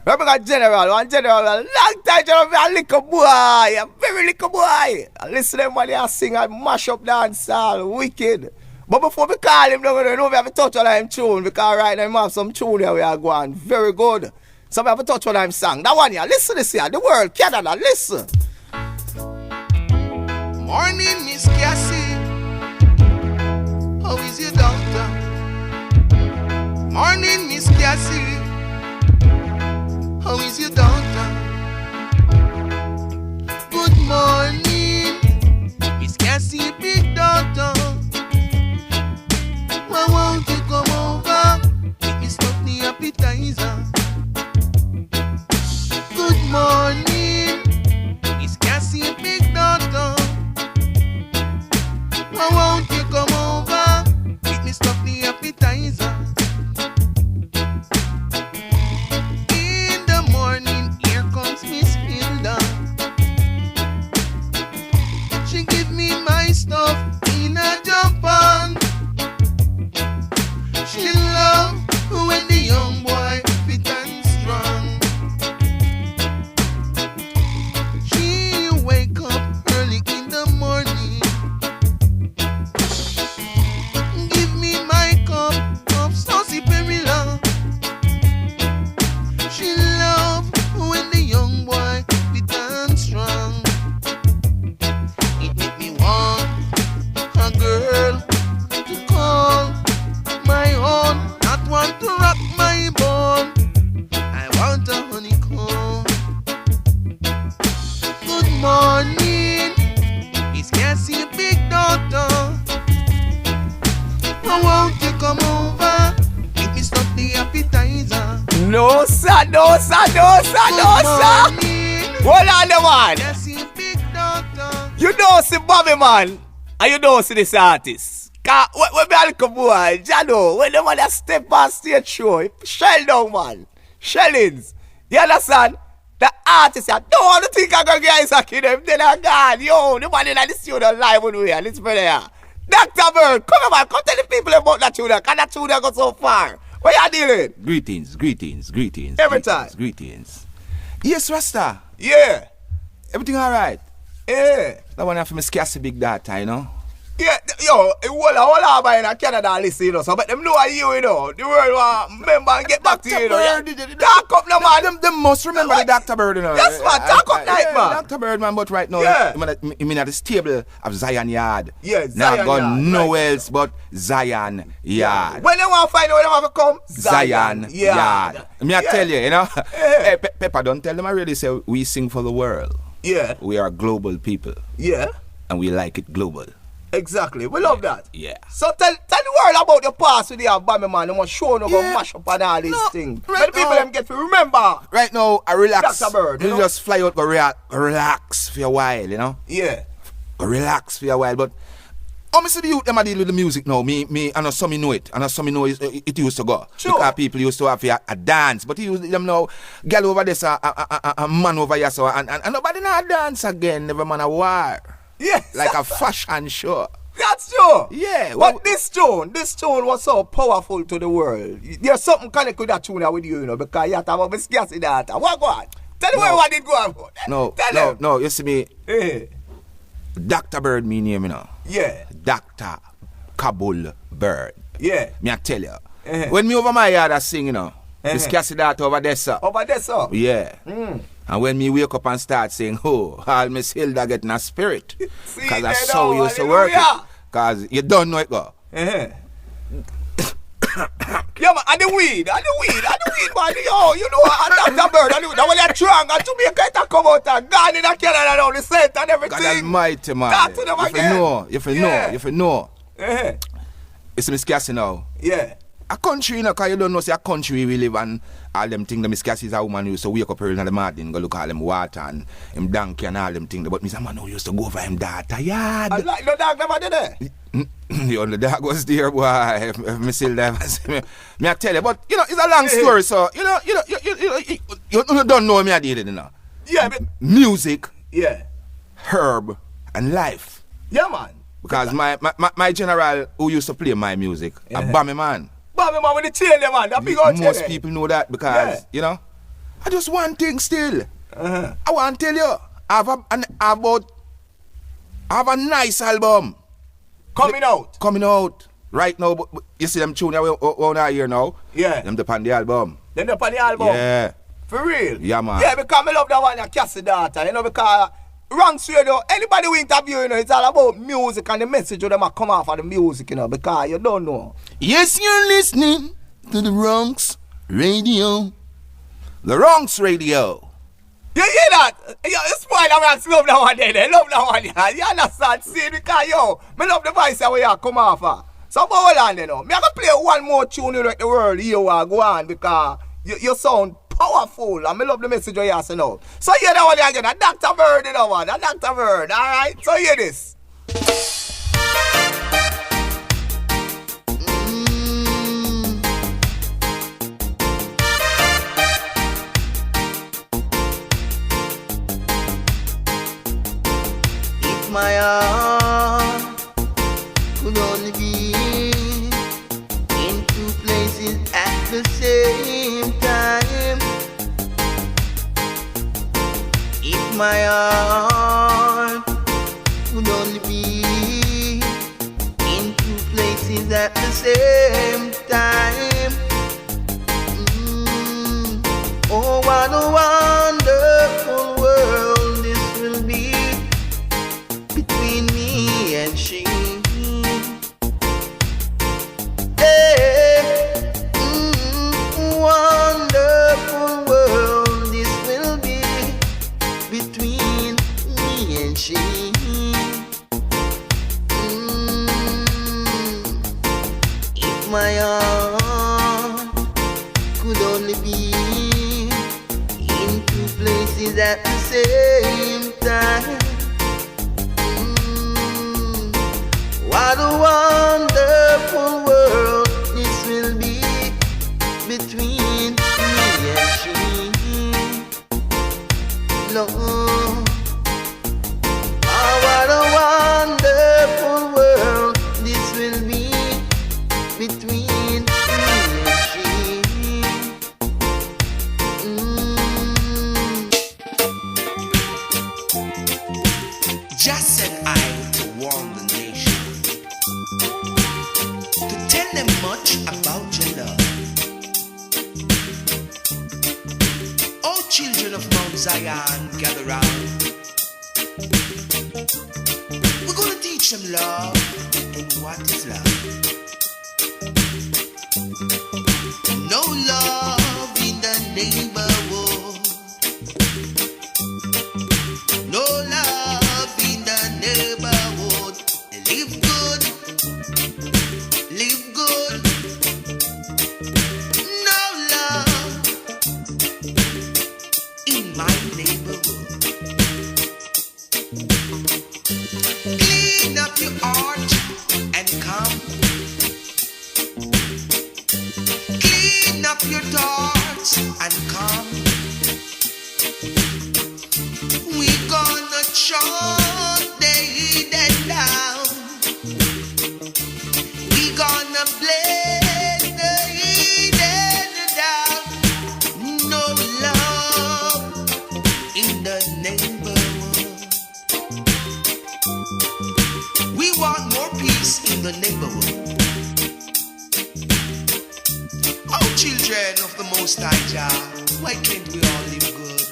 Remember one general, a long time general, a little boy, a very little boy. I listen to them when they sing and mash up dance all wicked. But before we call him, we have to touch on him tune because right now we have some tune here we are going very good. So we have to touch on him song. That one here, listen to this here, the world, Canada, listen. Morning, Miss Cassie. How is your doctor? Morning, Miss Cassie. How is your daughter? Good morning, Miss Cassie, big daughter. Why won't you come over? Make me stop the appetizer. Good morning, Miss Cassie, big daughter. Why won't you come over? Make me stop the appetizer. Miss Hilda, she give me my stuff in a Japan. She love when the young boy fit and strong. She wake up early in the morning, give me my cup of saucy perilla. She love when the young boy fit and strong. It make me want a girl to call my own, not want to rock my bone. I want a honeycomb. Good morning, Miss Cassie, big daughter. Why won't you come over? Make me stop the appetizer. No sir, no sir, no sir, no sir. Hold on the man. You don't see Bobby man, and you don't see this artist. Cause when me a little boy, Jano, when the man a step on stage show, he shell down man, shellings. You understand? The artist, I don't want to think I'm going to get a kid, them then I gone. Yo, the man in the studio live on here, listen for there. Dr. Bird, come on man, come tell the people about that tune, cause that tune go so far. What you dealing? Greetings. Every time. Greetings. Yes, Rasta. Yeah. Everything all right? Yeah. That one have Miss Cassie big data, you know? Yeah, yo, hold on, man, in Canada, listen, you know, so but them know you know. The world want remember and get back to you, you know. Yeah. Talk up now, man. Them must remember the Dr. Bird, you know. Yes, man, talk up night, man. Dr. Bird, man, but right now, you mean at the stable of Zion Yard. Yeah, Zion Yard. Now nowhere else but Zion Yard. When they want to find out where they have to come, Zion Yard. I tell you, you know. Hey, Pepper, don't tell them I really say we sing for the world. Yeah. We are global people. Yeah. And we like it global. Exactly, we love that. Yeah. So tell the world about your past with the Bammy man. They must show no go mash up and all these things. Right, the people them get to remember. Right now, I relax. Dr. Bird, you just fly out, go relax for a while, you know. Yeah. Go relax for a while, but how me see the youth them a deal with the music now? Me, I know some know it, and some know it used to go. Sure. Because people used to have a dance, but you them now, girl over there, a man over here, so and nobody now dance again. Never man a war. Yes. Like a fashion show. That's true. Yeah. But this tune was so powerful to the world. There's something connected with that tune with you, you know, because you have to have a scarcity data. What go on? Tell the world what did go on for. No, you see me. Hey. Dr. Bird me name, you know. Yeah. Dr. Cabull Bird. Yeah. Me I tell you. When me over my yard I sing, you know. This scarcity data over there, sir. Over there, sir? Yeah. And when me wake up and start saying, oh, all Miss Hilda getting a spirit. Because that's how we used to work it. Because you don't know it go. Yeah, man, and the weed, man. Yo, you know, and Dr. Bird, and when you're strong, and Jamaica, it come out and gone in Canada and all the set and everything. God almighty, man. Talk to them again. If you know. It's Miss Cassie now. Yeah. A country, you know, because you don't know, say a country we live and all them things, the Miss Cassie is a woman who used to wake up early in the morning, go look at them water and him donkey and all them things. But Miss man who used to go over him daughter yard. And like the dog never did it? The only dog was there, boy. If me still there, me I tell you. But, you know, it's a long story, so, you don't know me I did it, you know. Yeah, but music, yeah, herb, and life. Yeah, man. Because my general who used to play my music, a Bammy man. Bammy man with the chain, man. That big old chain. Most people know that because, you know, I just one thing still. I want to tell you, I have a nice album. Coming out. Right now, but you see them tune we on here now? Yeah. Them up on the album. Them up on the album? Yeah. For real? Yeah, man. Yeah, because I love that one, Cassie Data, you know, because RanksRadio, anybody we interview, you know, it's all about music and the message of them a come off of the music, you know, because you don't know. Yes, you're listening to the RanksRadio. The RanksRadio. You hear that? You spoil the Ranks, love that one there. They love that one, yeah. You understand? See, because, yo, I love the voice that we are come off of. So, hold on, you know. I'm going to play one more tune you like the world here, go on, because you sound powerful, and I love the message you say now. So, hear that one again, a Dr. Bird, you know, man, a Dr. Bird, alright? So, hear this. My heart could only be in two places at the same time. If my heart could only be in two places at the same time. Oh, what a wonderful world this will be between me and she. Hey, wonderful world this will be between me and she. If my heart could only be in two places at the same time. What a wonderful world this will be between me and she. Lord, oh, what a wonderful world this will be between me and she. Just said I to warn the nation, to tell them much about your love. Oh, children of Mount Zion, gather round. We're gonna teach them love and what is love. No love in the neighborhood. No love in the neighborhood. Live good. Live good. No love in my neighborhood. Clean up your heart and come. Clean up your thoughts and come. We gonna shut the hidden down. We gonna bless the hidden down. No love in the neighborhood. We want more peace in the neighborhood. Oh, children of the Most High Jah, why can't we all live good?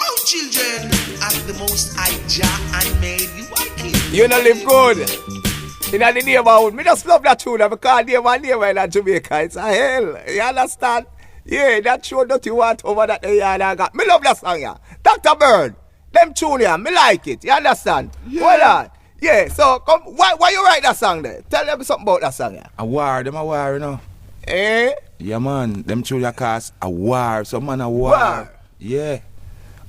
Oh, children of the Most High Jah and made you, why can't we You know live good. In the neighborhood. Me just love that tune because neighbor in Jamaica. It's a hell. You understand? Yeah, that show that you want over that I got. Me love that song, yeah. Dr. Bird, them tune here, me like it. You understand? Yeah. Hold on. Yeah, so come, why you write that song there? Tell them something about that song, yeah. A war, them a war, you know. Eh? Yeah, man. Them tune cause a war. Some man a war. War? Yeah.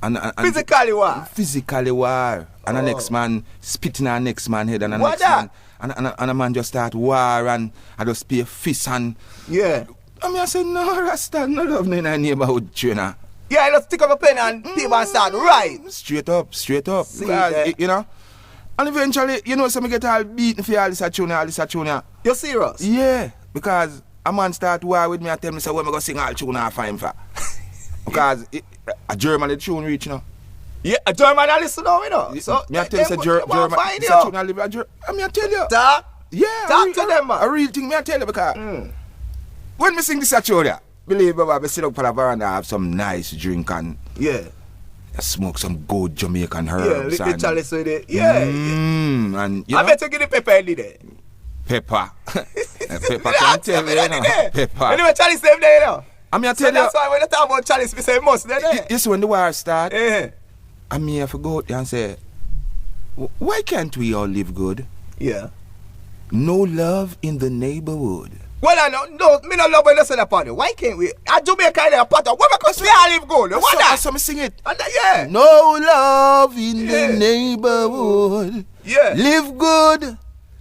And Physically war? Physically war. And the next man spitting on next man head and the What next that? man and a man just start war and I just pay fist and Yeah. I mean I said no Rasta, no love in a neighborhood trainer. Yeah, let's stick up a pen and people and start right. Straight up. See Because, there. you know. And eventually, you know, so me get all beaten for all this a tune. You serious? Yeah. Because a man start war with me and tell me, say, when me go sing all tune off for him for? Because a German the tune reach, you know. Yeah, a German I listen now, you know. So, me I tell you, say German, it's a tune I live I mean, I tell you. Talk? Yeah. Talk to them, man. A real thing, me I tell you, because when me sing this a tune there, believe me, I sit up on the veranda, have some nice drink and I smoke some good Jamaican herbs. Yeah, the chalice with it. Yeah. And, you I know, bet you get the pepper in there. Pepper. Pepper can't tell you, you know. Pepper. Anyway, chalice them there, you know. I mean, I So tell you. that's why when you talk about chalice, we say must there. You see, when the war start, Yeah. I mean, I go out there and say, why can't we all live good? Yeah. No love in the neighborhood. Well, I no, me no love when you say that part. Why can't we? I do make kind of a pattern. Why because we all live good? What that? So me sing it. And yeah. No love in the neighborhood. Yeah. Live good.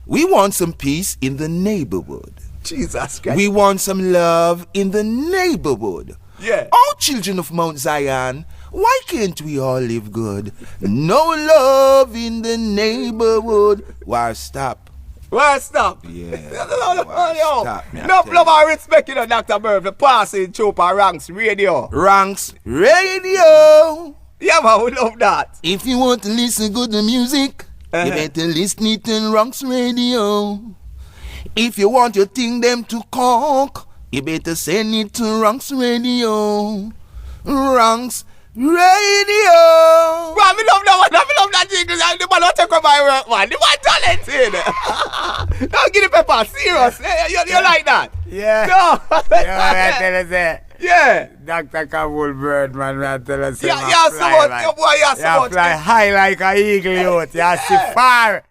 We want some peace in the neighborhood. Jesus Christ. We want some love in the neighborhood. Yeah. All children of Mount Zion, why can't we all live good? No love in the neighborhood. Why stop? Well, stop. Yeah. Stop. No love and respect, you know, Dr. Murphy. Passing through for Ranks Radio. Ranks Radio. Yeah, man, we love that. If you want to listen good to music, you better listen it in Ranks Radio. If you want your thing them to conk, you better send it to Ranks Radio. Ranks Radio. Man, me love that one. Me love that jingle. The man don't take on my work, man. The man talented. Don't give the pepper. Serious. You like that? Yeah. No. I tell you, say. Yeah. Dr. Cabull Birdman, I tell you, say. Yeah, so much. Your boy, yeah, so much. You fly high like an eagle, youth. You see far.